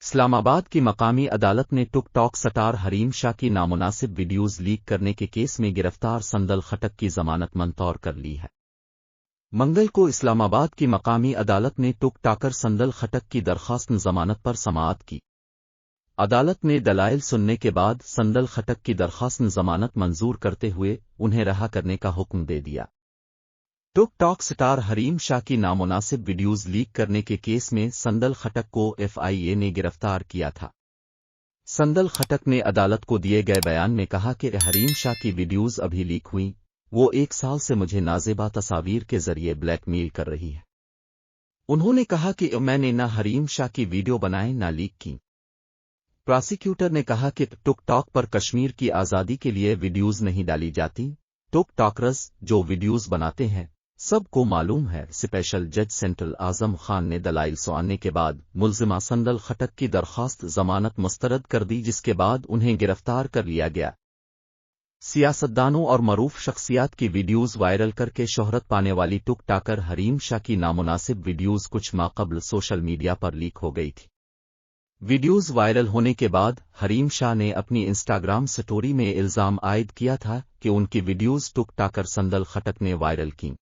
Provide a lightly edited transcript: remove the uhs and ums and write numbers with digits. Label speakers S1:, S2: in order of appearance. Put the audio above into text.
S1: اسلام آباد کی مقامی عدالت نے ٹک ٹاک سٹار حریم شاہ کی نامناسب ویڈیوز لیک کرنے کے کیس میں گرفتار سندل خٹک کی ضمانت منظور کر لی ہے۔ منگل کو اسلام آباد کی مقامی عدالت نے ٹک ٹاکر سندل خٹک کی درخواست ضمانت پر سماعت کی۔ عدالت نے دلائل سننے کے بعد سندل خٹک کی درخواست ضمانت منظور کرتے ہوئے انہیں رہا کرنے کا حکم دے دیا۔ ٹک ٹاک سٹار حریم شاہ کی نامناسب ویڈیوز لیک کرنے کے کیس میں سندل خٹک کو FIA نے گرفتار کیا تھا۔ سندل خٹک نے عدالت کو دیے گئے بیان میں کہا کہ حریم شاہ کی ویڈیوز ابھی لیک ہوئیں، وہ 1 سال سے مجھے نازیبا تصاویر کے ذریعے بلیک میل کر رہی ہے۔ انہوں نے کہا کہ میں نے نہ حریم شاہ کی ویڈیو بنائے نہ لیک کی۔ پراسیکیوٹر نے کہا کہ ٹک ٹاک پر کشمیر کی آزادی کے لیے ویڈیوز نہیں ڈالی جاتی۔ ٹک ٹاکرز جو ویڈیوز بناتے ہیں سب کو معلوم ہے۔ اسپیشل جج سینٹرل اعظم خان نے دلائل سننے کے بعد ملزمہ سندل خٹک کی درخواست ضمانت مسترد کر دی، جس کے بعد انہیں گرفتار کر لیا گیا۔ سیاستدانوں اور معروف شخصیات کی ویڈیوز وائرل کر کے شہرت پانے والی ٹک ٹاکر حریم شاہ کی نامناسب ویڈیوز کچھ ماہ قبل سوشل میڈیا پر لیک ہو گئی تھی۔ ویڈیوز وائرل ہونے کے بعد حریم شاہ نے اپنی انسٹاگرام سٹوری میں الزام عائد کیا تھا کہ ان کی ویڈیوز ٹک ٹاکر سندل خٹک نے وائرل کیں۔